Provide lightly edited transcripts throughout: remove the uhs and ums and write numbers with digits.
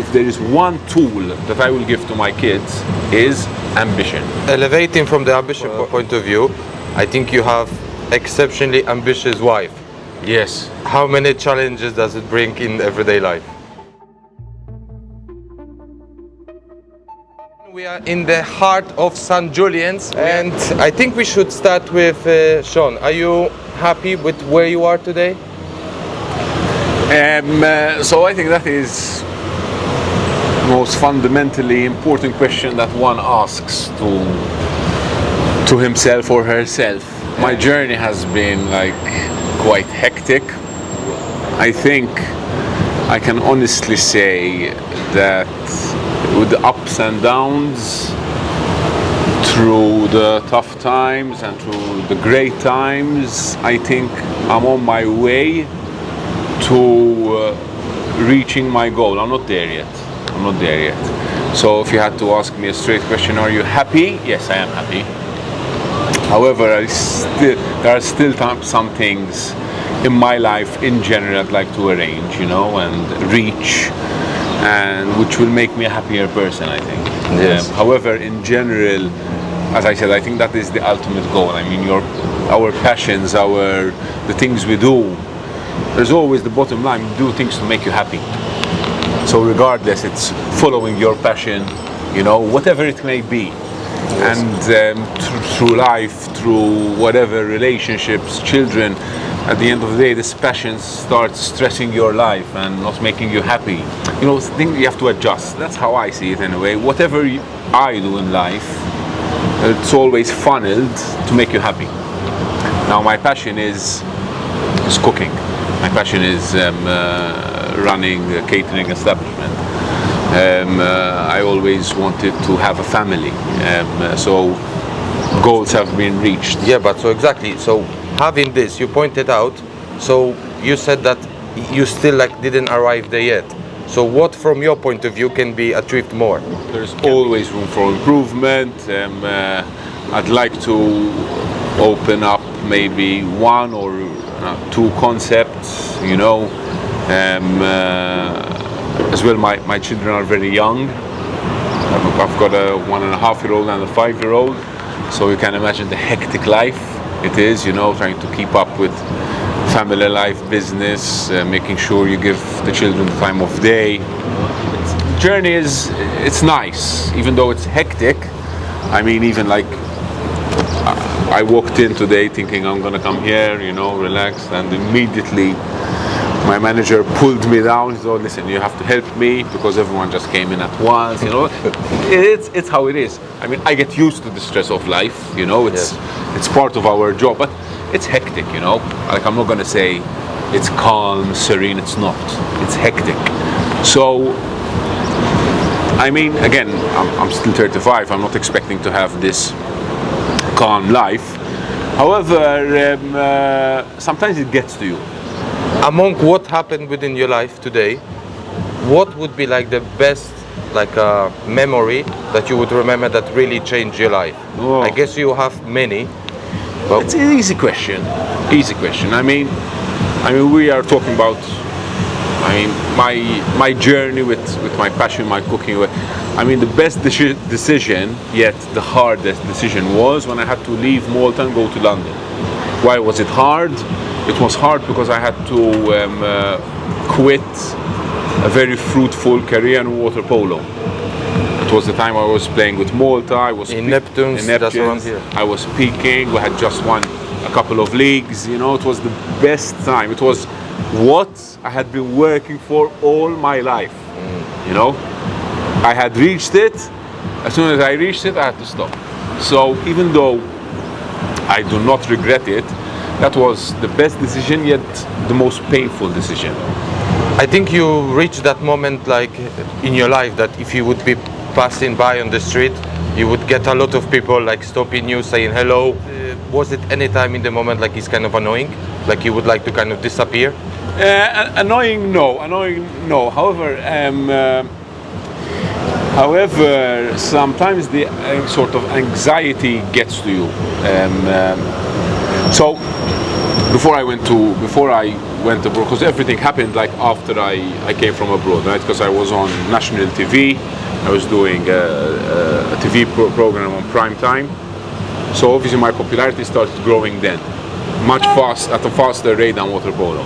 if there is one tool that I will give to my kids is ambition. Elevating from the ambition point of view, I think you have exceptionally ambitious wife. Yes. How many challenges does it bring in everyday life? We are in the heart of St. Julians, and I think we should start with Sean. Are you happy with where you are today? So I think that is the most fundamentally important question that one asks to himself or herself. My journey has been like quite hectic. I think I can honestly say that with the ups and downs, through the tough times and through the great times, I think I'm on my way to reaching my goal. I'm not there yet. So if you had to ask me a straight question, are you happy? Yes, I am happy. However, there are still some things in my life in general I'd like to arrange, and reach, and which will make me a happier person, I think. Yes. However, in general, as I said, I think that is the ultimate goal. I mean, our passions, the things we do, there's always the bottom line. You do things to make you happy. So regardless, it's following your passion, whatever it may be. Yes. And through life, through whatever relationships, children, at the end of the day, this passion starts stressing your life and not making you happy. Things you have to adjust. That's how I see it anyway. Whatever I do in life, it's always funneled to make you happy. Now, my passion is cooking. My passion is running a catering establishment. I always wanted to have a family, so goals have been reached. Yeah, but so exactly. So having this, you pointed out. So you said that you still didn't arrive there yet. So what, from your point of view, can be achieved more? There's always room for improvement. I'd like to open up maybe one or two concepts, as well. My children are very young. I've got a 1.5-year-old and a 5-year-old, so you can imagine the hectic life it is, trying to keep up with family life, business, making sure you give the children the time of day. The journey it's nice, even though it's hectic. I mean, even I walked in today thinking I'm gonna come here, relax, and immediately my manager pulled me down. He said, listen, you have to help me because everyone just came in at once, It's how it is. I mean, I get used to the stress of life, it's part of our job, but it's hectic, I'm not gonna say it's calm, serene, it's not. It's hectic. So, I mean, again, I'm still 35, I'm not expecting to have this calm life. However, sometimes it gets to you. Among what happened within your life today, what would be the best memory that you would remember that really changed your life? Oh. I guess you have many. But it's an easy question. I mean, we are talking about, my journey with my passion, my cooking. The best decision, yet the hardest decision, was when I had to leave Malta and go to London. Why was it hard? It was hard because I had to quit a very fruitful career in water polo. It was the time I was playing with Malta. I was in Neptune's. That's around here. I was peaking. We had just won a couple of leagues. It was the best time. It was what I had been working for all my life. I had reached it. As soon as I reached it, I had to stop. So even though I do not regret it, that was the best decision, yet the most painful decision. I think you reached that moment in your life that if you would be passing by on the street, you would get a lot of people stopping you, saying hello. Was it any time in the moment it's kind of annoying? You would like to kind of disappear? Annoying, no. However, sometimes the sort of anxiety gets to you. So before I went abroad, because everything happened like after I came from abroad, right? Because I was on national TV, I was doing a TV program on prime time, so obviously my popularity started growing then, at a faster rate than water polo.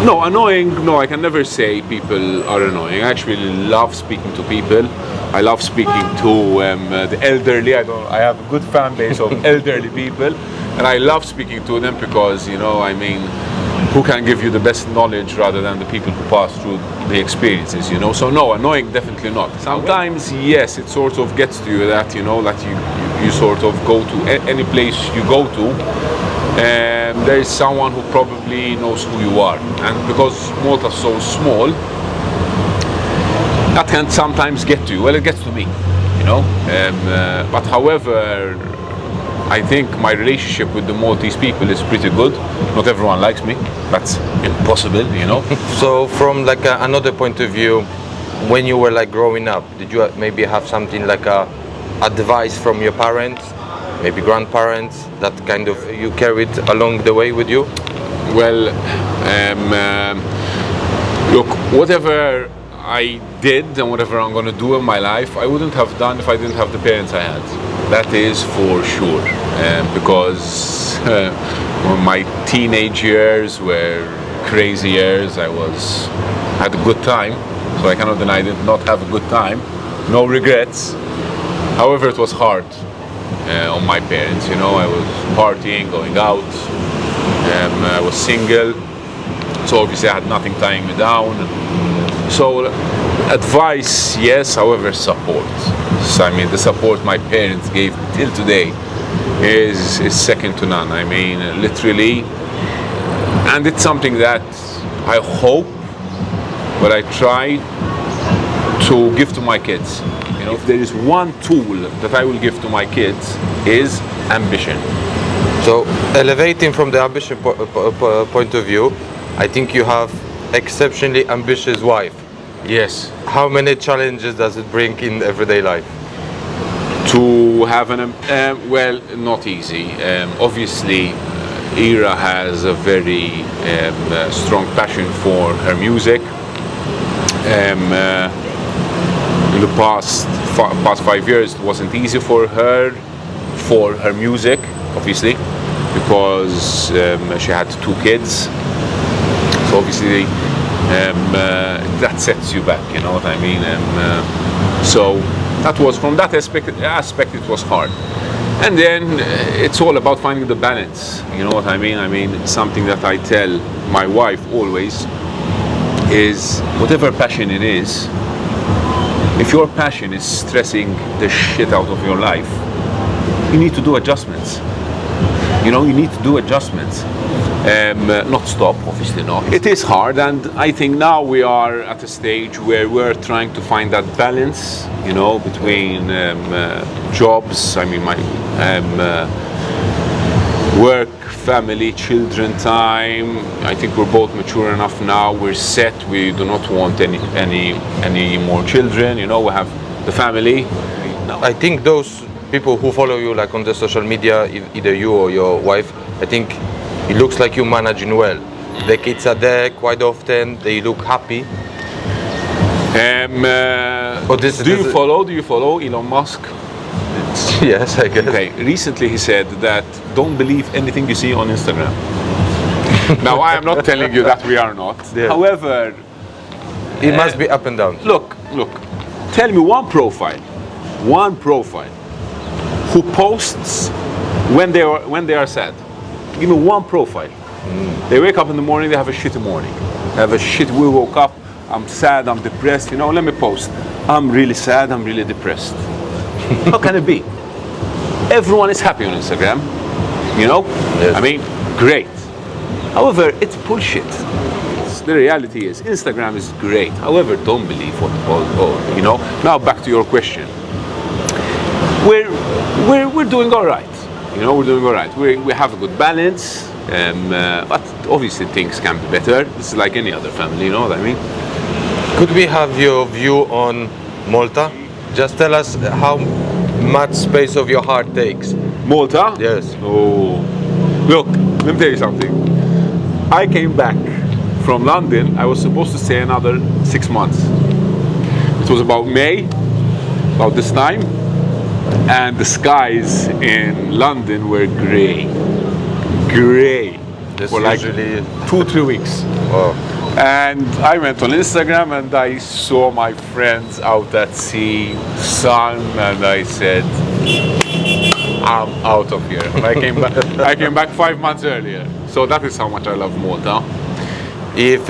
No, annoying. No, I can never say people are annoying. I actually love speaking to people. I love speaking to the elderly. I have a good fan base of elderly people, and I love speaking to them because, you know, I mean, who can give you the best knowledge rather than the people who pass through the experiences, you know? So no, annoying, definitely not. Sometimes, yes, it sort of gets to you that, you know, that you sort of go to any place you go to. There is someone who probably knows who you are, and because Malta is so small, that can sometimes get to you. Well, it gets to me, you know. But however, I think my relationship with the Maltese people is pretty good. Not everyone likes me. That's impossible, you know. So from like another point of view, when you were like growing up, did you maybe have something like advice from your parents, maybe grandparents, that kind of you carried along the way with you? Well, look, whatever I did and whatever I'm going to do in my life, I wouldn't have done if I didn't have the parents I had. That is for sure. Because my teenage years were crazy years. I had a good time, so I cannot deny I did not have a good time. No regrets. However, it was hard on my parents. You know, I was partying, going out. I was single, so obviously I had nothing tying me down. So advice, yes, however, support. So, I mean, the support my parents gave till today is second to none. I mean, literally, and it's something that I hope, but I try to give to my kids. You know, if there is one tool that I will give to my kids is ambition. So elevating from the ambition point of view, I think you have exceptionally ambitious wife. Yes. How many challenges does it bring in everyday life? To have well, not easy. Obviously, Ira has a very strong passion for her music. In the past 5 years, it wasn't easy for her music, obviously, because she had 2 kids. So obviously, that sets you back. You know what I mean? So that was, from that aspect, it was hard. And then it's all about finding the balance. You know what I mean? I mean, something that I tell my wife always is, whatever passion it is, if your passion is stressing the shit out of your life, you need to do adjustments. You know, you need to do adjustments. Not stop, obviously not. It is hard, and I think now we are at a stage where we're trying to find that balance, you know, between jobs, I mean, my work, family, children time. I think we're both mature enough now. We're set. We do not want any more children. You know, we have the family. No. I think those people who follow you, like on the social media, either you or your wife, I think it looks like you're managing well. The kids are there quite often. They look happy. Do you follow Elon Musk? Yes, I guess. Okay. Recently, he said that don't believe anything you see on Instagram. Now, I am not telling you that we are not. Yeah. However, it must be up and down. Look. Tell me one profile who posts when they are sad. Give me one profile. They wake up in the morning, they have a shitty morning. We woke up, I'm sad, I'm depressed. You know, let me post. I'm really sad, I'm really depressed. How can it be? Everyone is happy on Instagram. You know? Yes. I mean, great. However, it's bullshit. The reality is, Instagram is great. However, don't believe what you know. Now back to your question. We're doing all right. You know, we're doing all right. We have a good balance, but obviously things can be better. This is like any other family, you know what I mean? Could we have your view on Malta? Just tell us how much space of your heart takes. Malta? Yes. Oh, look, let me tell you something. I came back from London. I was supposed to stay another 6 months. It was about May, about this time, and the skies in London were grey. That's For like usually 2-3 weeks. oh, And I went on Instagram and I saw my friends out at sea, sun, and I said, I'm out of here. And I came back. I came back 5 months earlier. So that is how much I love Malta. if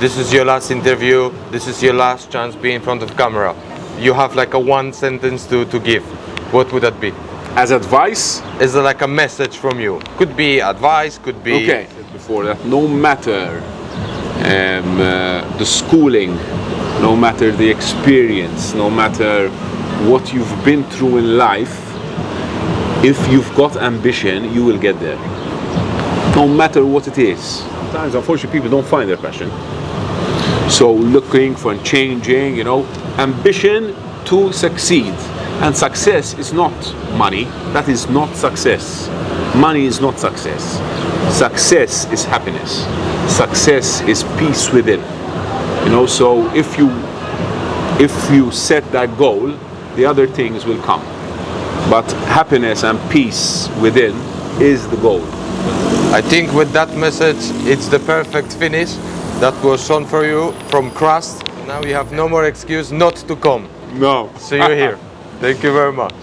this is your last interview, this is your last chance being in front of camera, you have like a one sentence to give. What would that be? As advice, Is there like a message from you? Could be advice, could be. okay. Before that, no matter the schooling, no matter the experience, no matter what you've been through in life, if you've got ambition, you will get there. No matter what it is. Sometimes, unfortunately, people don't find their passion. So looking for changing, ambition to succeed. And success is not money. That is not success. Money is not success. Success is happiness. Success is peace within. So if you set that goal, the other things will come. But happiness and peace within is the goal. I think with that message, it's the perfect finish. That was Sean for you from Crust. Now you have no more excuse not to come. No. See you here. Thank you very much.